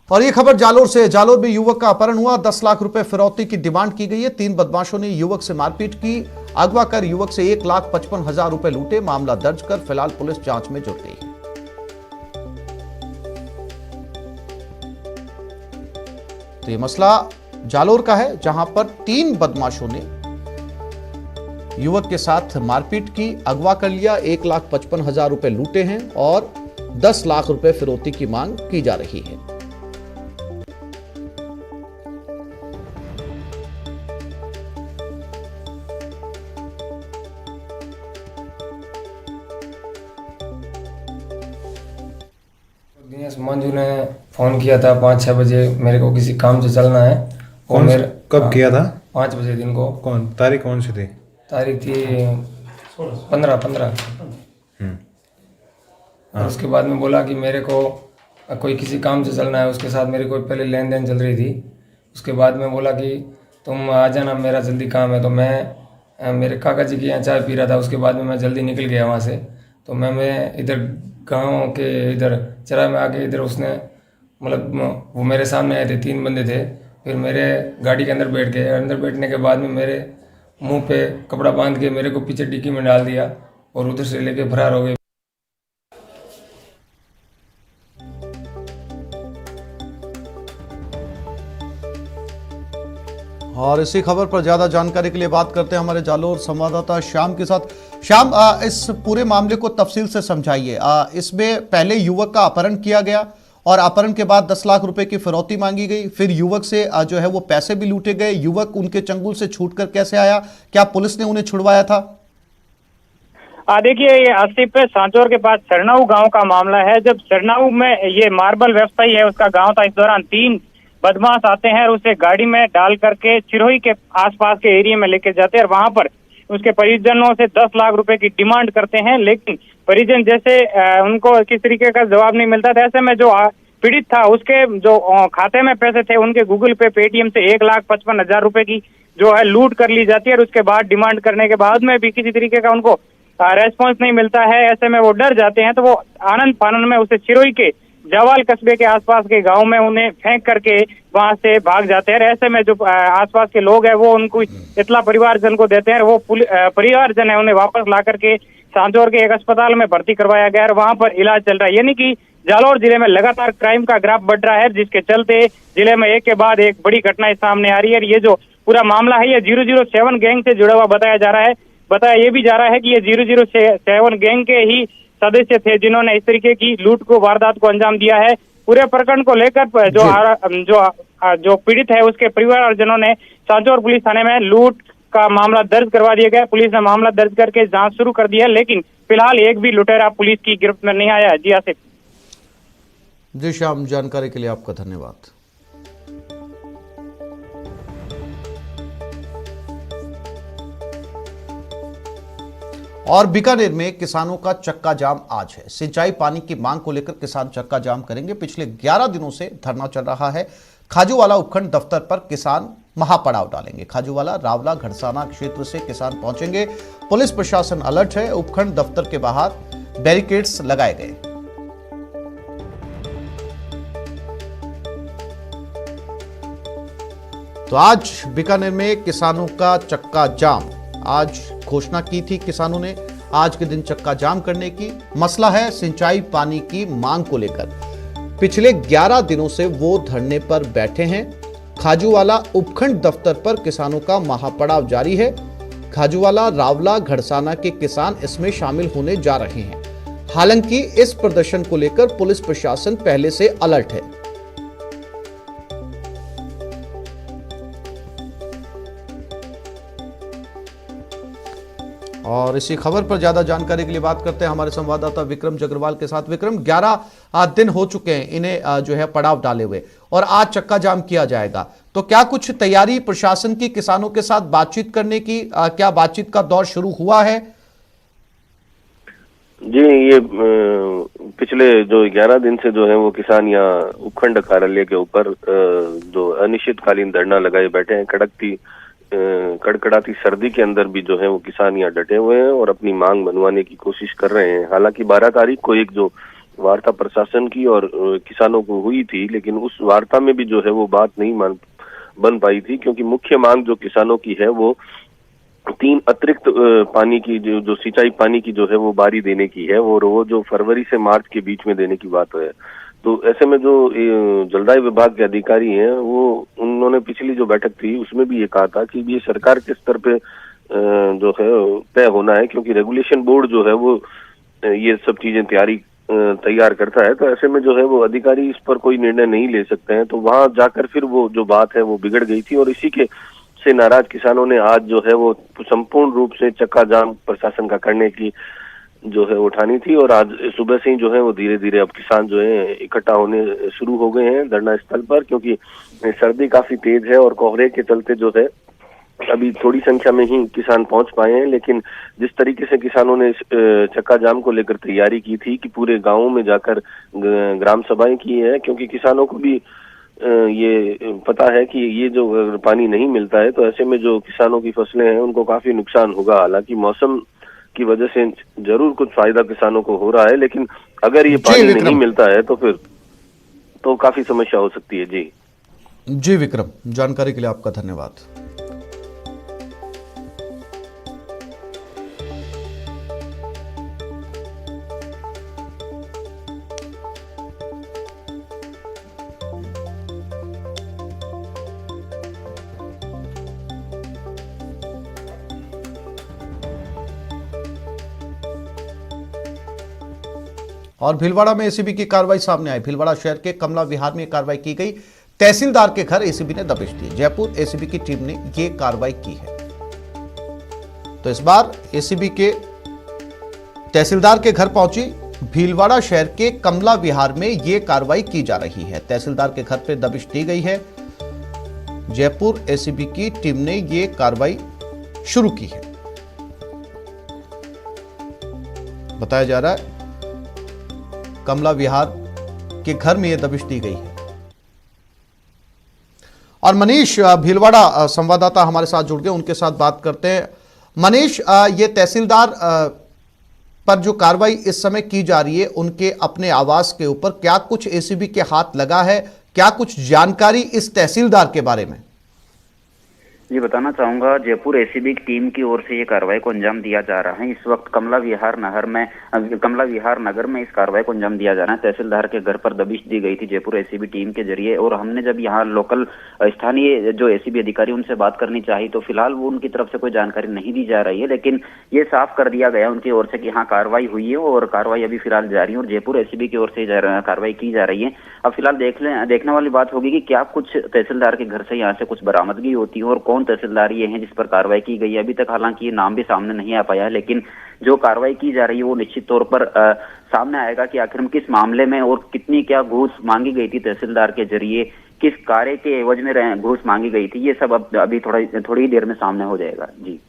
और ये खबर जालोर से। जालोर में युवक का अपहरण हुआ, 10 लाख रुपए फिरौती की डिमांड की गई है। 3 बदमाशों ने युवक से मारपीट की, अगवा कर युवक से 1,55,000 रुपए लूटे। मामला दर्ज कर फिलहाल पुलिस जांच में जुट गई है। तो ये मसला जालोर का है, जहां पर 3 बदमाशों ने युवक के साथ मारपीट की, अगवा कर लिया, 1,55,000 रुपए लूटे हैं और 10 लाख रुपए फिरौती की मांग की जा रही है। दिनेश मंजू ने फ़ोन किया था 5-6 बजे, मेरे को किसी काम से चलना है। और कौन मेरे कब किया था? 5 बजे दिन को। कौन तारीख कौन सी थी? तारीख थी 15। और उसके बाद में बोला कि मेरे को कोई किसी काम से चलना है, उसके साथ मेरे को पहले लेन देन चल रही थी। उसके बाद में बोला कि तुम आ जाना, मेरा जल्दी काम है। तो मैं मेरे काका जी के यहाँ चाय पी रहा था, उसके बाद में मैं जल्दी निकल गया वहाँ से। तो मैं इधर गांव के इधर चरा में आके इधर उसने मतलब वो मेरे सामने आए थे, 3 बंदे थे। फिर मेरे गाड़ी के अंदर बैठ गए। अंदर बैठने के बाद में मेरे मुंह पे कपड़ा बांध के मेरे को पीछे डिक्की में डाल दिया और उधर से लेके फरार हो गए। और इसी खबर पर ज्यादा जानकारी के लिए बात करते हैं हमारे जालोर संवाददाता श्याम के साथ। श्याम, इस पूरे मामले को तफसील से समझाइए। इसमें पहले युवक का अपहरण किया गया और अपहरण के बाद 10 लाख रुपए की फिरौती मांगी गई, फिर युवक से जो है वो पैसे भी लूटे गए। युवक उनके चंगुल से छूटकर कैसे आया? क्या पुलिस ने उन्हें छुड़वाया था? देखिए, ये आसिफ सांचौर के पास सरनाऊ गांव का मामला है। जब सरनाऊ में ये मार्बल व्यवसायी है, उसका गांव था, इस दौरान 3 बदमाश आते हैं और उसे गाड़ी में डाल करके चिरोही के आसपास के एरिया में लेके जाते हैं और वहां पर उसके परिजनों से 10 लाख रुपए की डिमांड करते हैं। लेकिन परिजन जैसे उनको किस तरीके का जवाब नहीं मिलता था। ऐसे में जो पीड़ित था, उसके जो खाते में पैसे थे, उनके गूगल पे, पेटीएम से 1,55,000 रुपए की जो है लूट कर ली जाती है। और उसके बाद डिमांड करने के बाद में भी किसी तरीके का उनको रेस्पॉन्स नहीं मिलता है। ऐसे में वो डर जाते हैं, तो वो आनंद फानंद में उसे चिरोही के जवाल कस्बे के आसपास के गांव में उन्हें फेंक करके वहां से भाग जाते हैं। ऐसे में जो आसपास के लोग हैं वो उनको इतला परिवारजन को देते हैं। वो परिवारजन है उन्हें वापस ला करके सांचौर के एक अस्पताल में भर्ती करवाया गया और वहां पर इलाज चल रहा है। यानी कि जालौर जिले में लगातार क्राइम का ग्राफ बढ़ रहा है, जिसके चलते जिले में एक के बाद एक बड़ी घटनाएं सामने आ रही है। ये जो पूरा मामला है, ये 007 गैंग से जुड़ा हुआ बताया जा रहा है। बताया ये भी जा रहा है कि ये 007 गैंग के ही सदस्य थे जिन्होंने इस तरीके की लूट को, वारदात को अंजाम दिया है। पूरे प्रकरण को लेकर जो पीड़ित है उसके परिवारजनों ने सांचौर पुलिस थाने में लूट का मामला दर्ज करवा दिया गया। पुलिस ने मामला दर्ज करके जांच शुरू कर दी है, लेकिन फिलहाल एक भी लुटेरा पुलिस की गिरफ्त में नहीं आया है। जी आसिफ। जी श्याम, जानकारी के लिए आपका धन्यवाद। और बीकानेर में किसानों का चक्का जाम आज है। सिंचाई पानी की मांग को लेकर किसान चक्का जाम करेंगे। पिछले 11 दिनों से धरना चल रहा है। खाजूवाला उपखंड दफ्तर पर किसान महापड़ाव डालेंगे। खाजूवाला, रावला, घड़साना क्षेत्र से किसान पहुंचेंगे। पुलिस प्रशासन अलर्ट है। उपखंड दफ्तर के बाहर बैरिकेड्स लगाए गए। तो आज बीकानेर में किसानों का चक्का जाम, आज घोषणा की थी किसानों ने आज के दिन चक्का जाम करने की। मसला है सिंचाई पानी की मांग को लेकर। पिछले 11 दिनों से वो धरने पर बैठे हैं। खाजूवाला उपखंड दफ्तर पर किसानों का महापड़ाव जारी है। खाजूवाला, रावला, घड़साना के किसान इसमें शामिल होने जा रहे हैं। हालांकि इस प्रदर्शन को लेकर पुलिस प्रशासन पहले से अलर्ट है। और इसी खबर पर ज्यादा जानकारी के लिए बात करते हैं हमारे संवाददाता विक्रम जगरवाल के साथ। विक्रम, 11 दिन हो चुके हैं इन्हें जो है पड़ाव डाले हुए और आज चक्का जाम किया जाएगा, तो क्या कुछ तैयारी प्रशासन की किसानों के साथ बातचीत करने की, क्या बातचीत का दौर शुरू हुआ है? जी, ये पिछले जो 11 दिन से जो है वो किसान यहाँ उपखंड कार्यालय के ऊपर जो अनिश्चितकालीन धरना लगाए बैठे हैं। कड़कड़ाती सर्दी के अंदर भी जो है वो किसान यहाँ डटे हुए हैं और अपनी मांग मनवाने की कोशिश कर रहे हैं। हालांकि 12 तारीख को एक जो वार्ता प्रशासन की और किसानों को हुई थी, लेकिन उस वार्ता में भी जो है वो बात नहीं बन पाई थी, क्योंकि मुख्य मांग जो किसानों की है वो 3 अतिरिक्त पानी की जो सिंचाई पानी की जो है वो बारी देने की है, और वो जो फरवरी से मार्च के बीच में देने की बात है। तो ऐसे में जो जलदाय विभाग के अधिकारी हैं वो उन्होंने पिछली जो बैठक थी उसमें भी ये कहा था कि ये सरकार के स्तर पे जो है तय होना है, क्योंकि रेगुलेशन बोर्ड जो है वो ये सब चीजें तैयार करता है। तो ऐसे में जो है वो अधिकारी इस पर कोई निर्णय नहीं ले सकते हैं। तो वहां जाकर फिर वो जो बात है वो बिगड़ गई थी, और इसी के से नाराज किसानों ने आज जो है वो संपूर्ण रूप से चक्का जाम प्रशासन का करने की जो है उठानी थी, और आज सुबह से ही जो है वो धीरे धीरे अब किसान जो है इकट्ठा होने शुरू हो गए हैं धरना स्थल पर, क्योंकि सर्दी काफी तेज है और कोहरे के चलते जो है अभी थोड़ी संख्या में ही किसान पहुंच पाए हैं। लेकिन जिस तरीके से किसानों ने चक्का जाम को लेकर तैयारी की थी कि पूरे गांवों में जाकर ग्राम सभाएं की है, क्योंकि किसानों को भी ये पता है कि ये जो पानी नहीं मिलता है तो ऐसे में जो किसानों की फसलें हैं उनको काफी नुकसान होगा। हालांकि मौसम की वजह से जरूर कुछ फायदा किसानों को हो रहा है, लेकिन अगर ये पानी नहीं मिलता है तो फिर तो काफी समस्या हो सकती है। जी विक्रम, जानकारी के लिए आपका धन्यवाद। और भीलवाड़ा में एसीबी की कार्रवाई सामने आई। भीलवाड़ा शहर के कमला विहार में कार्रवाई की गई। तहसीलदार के घर एसीबी ने दबिश दी। जयपुर एसीबी की टीम ने यह कार्रवाई की है। तो इस बार एसीबी के तहसीलदार के घर पहुंची भीलवाड़ा शहर के कमला विहार में यह कार्रवाई की जा रही है। तहसीलदार के घर पर दबिश दी गई है। जयपुर एसीबी की टीम ने यह कार्रवाई शुरू की है। बताया जा रहा है कमला विहार के घर में यह दबिश दी गई है। और मनीष भीलवाड़ा संवाददाता हमारे साथ जुड़ गए, उनके साथ बात करते हैं। मनीष, ये तहसीलदार पर जो कार्रवाई इस समय की जा रही है उनके अपने आवास के ऊपर, क्या कुछ एसीबी के हाथ लगा है? क्या कुछ जानकारी इस तहसीलदार के बारे में? जी बताना चाहूंगा, जयपुर एसीबी की टीम की ओर से ये कार्रवाई को अंजाम दिया जा रहा है। इस वक्त कमला विहार नगर में इस कार्रवाई को अंजाम दिया जा रहा है। तहसीलदार के घर पर दबिश दी गई थी जयपुर एसीबी टीम के जरिए, और हमने जब यहाँ लोकल स्थानीय जो एसीबी अधिकारी उनसे बात करनी चाहिए तो फिलहाल वो उनकी तरफ से कोई जानकारी नहीं दी जा रही है, लेकिन ये साफ कर दिया गया उनकी ओर से कि हाँ कार्रवाई हुई है और कार्रवाई अभी फिलहाल जारी है और जयपुर एसीबी की ओर से कार्रवाई की जा रही है। अब फिलहाल देखने वाली बात होगी कि क्या कुछ तहसीलदार के घर से यहाँ से कुछ बरामदगी होती है और कौन तहसीलदार ये हैं जिस पर कार्रवाई की गई है। अभी तक हालांकि ये नाम भी सामने नहीं आ पाया है, लेकिन जो कार्रवाई की जा रही है वो निश्चित तौर पर सामने आएगा कि आखिर में किस मामले में और कितनी क्या घूस मांगी गई थी तहसीलदार के जरिए, किस कार्य के एवज में घूस मांगी गई थी। ये सब अब अभी थोड़ी देर में सामने हो जाएगा। जी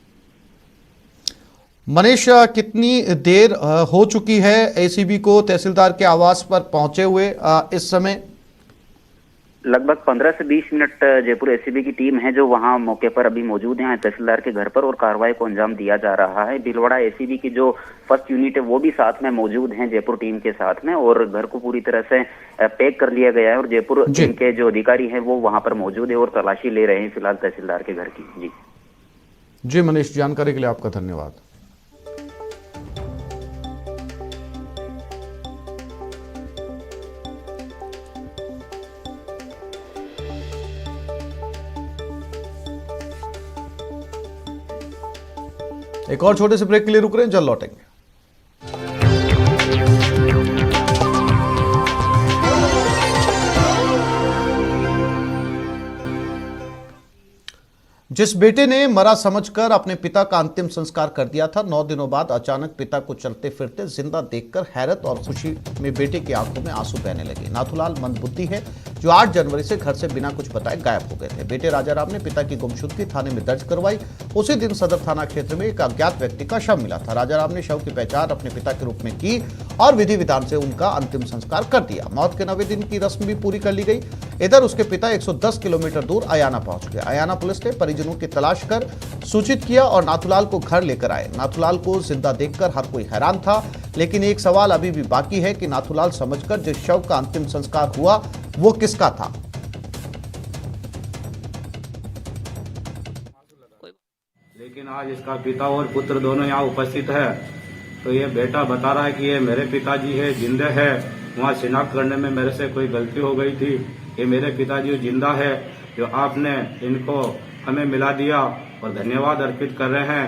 मनीष, कितनी देर हो चुकी है एसीबी को तहसीलदार के आवास पर पहुंचे हुए इस समय? लगभग 15 से 20 मिनट जयपुर एसीबी की टीम है जो वहां मौके पर अभी मौजूद है तहसीलदार के घर पर, और कार्रवाई को अंजाम दिया जा रहा है। भीलवाड़ा एसीबी की जो फर्स्ट यूनिट है वो भी साथ में मौजूद है जयपुर टीम के साथ में, और घर को पूरी तरह से पैक कर लिया गया है और जयपुर टीम के जो अधिकारी हैं वो वहां पर मौजूद है और तलाशी ले रहे हैं फिलहाल तहसीलदार के घर की। जी मनीष, जानकारी के लिए आपका धन्यवाद। एक और छोटे से ब्रेक के लिए रुक रहे हैं, जल्द लौटेंगे। जिस बेटे ने मरा समझकर अपने पिता का अंतिम संस्कार कर दिया था, 9 दिनों बाद अचानक पिता को चलते फिरते जिंदा देखकर हैरत और खुशी में बेटे की आंखों में आंसू बहने लगे। नाथूलाल मंदबुद्धि है जो 8 जनवरी से घर से बिना कुछ बताए गायब हो गए थे। बेटे राजाराम ने पिता की गुमशुदगी थाने में दर्ज करवाई। उसी दिन सदर थाना क्षेत्र में एक अज्ञात व्यक्ति का शव मिला था। राजाराम ने शव की पहचान अपने पिता के रूप में की और विधि विधान से उनका अंतिम संस्कार कर दिया। मौत के 90 दिन की रस्म भी पूरी कर ली गई। इधर उसके पिता 110 किलोमीटर दूर अयाना पहुंच गए। अयाना पुलिस ने परिजनों की तलाश कर सूचित किया और नाथूलाल को घर लेकर आए। नाथूलाल को जिंदा देखकर हर कोई हैरान था, लेकिन एक सवाल अभी भी बाकी है कि नाथूलाल समझकर जिस शव का अंतिम संस्कार हुआ वो किसका था। लेकिन आज इसका पिता और पुत्र दोनों यहाँ उपस्थित है, तो ये बेटा बता रहा है कि ये मेरे पिताजी है, जिंदे है। वहाँ शिनाख्त करने में मेरे से कोई गलती हो गई थी। ये मेरे पिताजी जिंदा है, जो आपने इनको हमें मिला दिया और धन्यवाद अर्पित कर रहे हैं।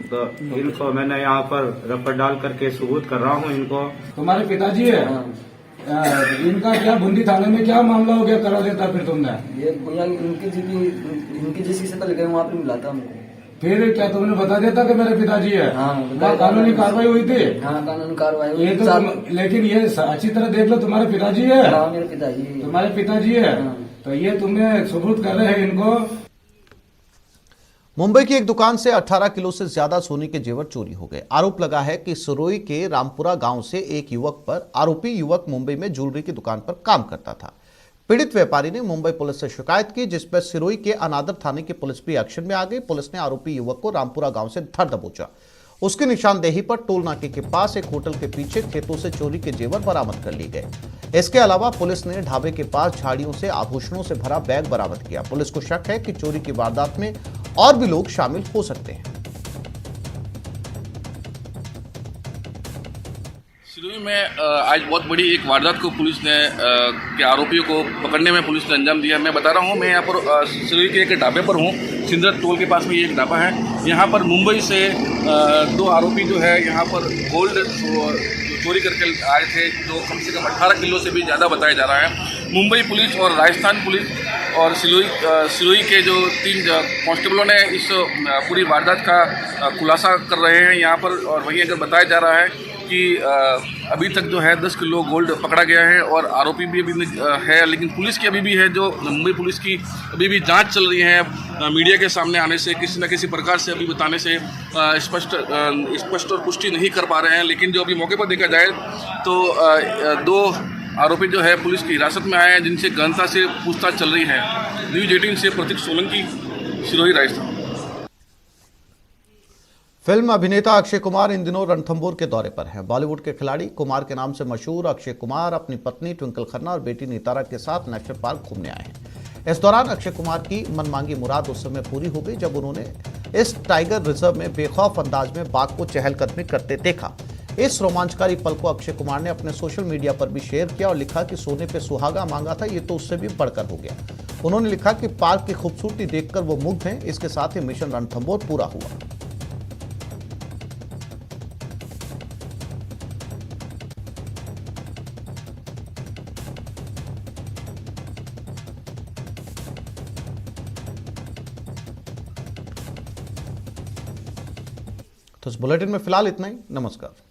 तो इनको मैंने यहाँ पर रपट डाल करके सबूत कर रहा हूँ इनको। तुम्हारे पिताजी है? इनका क्या बूंदी थाने में क्या मामला हो गया, करा देता फिर तुमने? ये भैया इनकी जिस किसी से लगे वहाँ पे मिला था हमको। फिर क्या तुमने बता देता कि मेरे पिताजी है? हाँ, कानूनी कार्रवाई हुई थी? हाँ, कानूनी कार्रवाई हुई। ये तो लेकिन ये अच्छी तरह देख लो, तुम्हारे पिताजी है? हाँ, मेरे पिताजी। तुम्हारे पिताजी है? तो ये तुम्हें सबूत कर रहे हैं इनको। मुंबई की एक दुकान से 18 किलो से ज्यादा सोने के जेवर चोरी हो गए। आरोप लगा है कि सिरोही के रामपुरा गांव से एक युवक पर आरोपी युवक मुंबई में ज्वेलरी की दुकान पर काम करता था। पीड़ित व्यापारी ने मुंबई पुलिस से शिकायत की, जिस पर सिरोही के अनादर थाने की पुलिस भी एक्शन में आ गई। पुलिस ने आरोपी युवक को रामपुरा गांव से धर दबोचा। उसकी निशानदेही पर टोल नाके के पास एक होटल के पीछे खेतों से चोरी के जेवर बरामद कर लिए गए। इसके अलावा पुलिस ने ढाबे के पास झाड़ियों से आभूषणों से भरा बैग बरामद किया। पुलिस को शक है कि चोरी की वारदात में और भी लोग शामिल हो सकते हैं। सिरोही में आज बहुत बड़ी एक वारदात को पुलिस ने के आरोपियों को पकड़ने में पुलिस ने अंजाम दिया। मैं बता रहा हूँ, मैं यहाँ पर सिरोही के एक ढाबे पर हूँ। सिंदर टोल के पास में ये एक ढाबा है। यहाँ पर मुंबई से 2 आरोपी जो है यहाँ पर गोल्ड चोरी करके आए थे, जो कम से कम 18 किलो से भी ज़्यादा बताया जा रहा है। मुंबई पुलिस और राजस्थान पुलिस और सिरोही के जो 3 कांस्टेबलों ने इस पूरी वारदात का खुलासा कर रहे हैं यहाँ पर। और वहीं अगर बताया जा रहा है कि अभी तक जो है 10 किलो गोल्ड पकड़ा गया है और आरोपी भी अभी है, लेकिन पुलिस की अभी भी है, जो मुंबई पुलिस की अभी भी जांच चल रही है। मीडिया के सामने आने से किसी न किसी प्रकार से अभी बताने से स्पष्ट और पुष्टि नहीं कर पा रहे हैं। लेकिन जो अभी मौके पर देखा जाए तो 2 आरोपी जो है पुलिस की हिरासत में आए हैं, जिनसे गहनता से पूछताछ चल रही है। न्यूज़ 18 से प्रतीक सोलंकी, सिरोही, राजस्थान। फिल्म अभिनेता अक्षय कुमार इन दिनों रणथंभौर के दौरे पर हैं। बॉलीवुड के खिलाड़ी कुमार के नाम से मशहूर अक्षय कुमार अपनी पत्नी ट्विंकल खन्ना और बेटी नीतारा के साथ नेशनल पार्क घूमने आए हैं। इस दौरान अक्षय कुमार की मनमांगी मुराद उस समय पूरी हो गई जब उन्होंने इस टाइगर रिजर्व में बेखौफ अंदाज में बाघ को चहलकदमी करते देखा। इस रोमांचकारी पल को अक्षय कुमार ने अपने सोशल मीडिया पर भी शेयर किया और लिखा कि सोने पे सुहागा मांगा था, ये तो उससे भी बढ़कर हो गया। उन्होंने लिखा कि पार्क की खूबसूरती देखकर वो मुग्ध हैं। इसके साथ ही मिशन रणथंभौर पूरा हुआ। तो इस बुलेटिन में फिलहाल इतना ही। नमस्कार।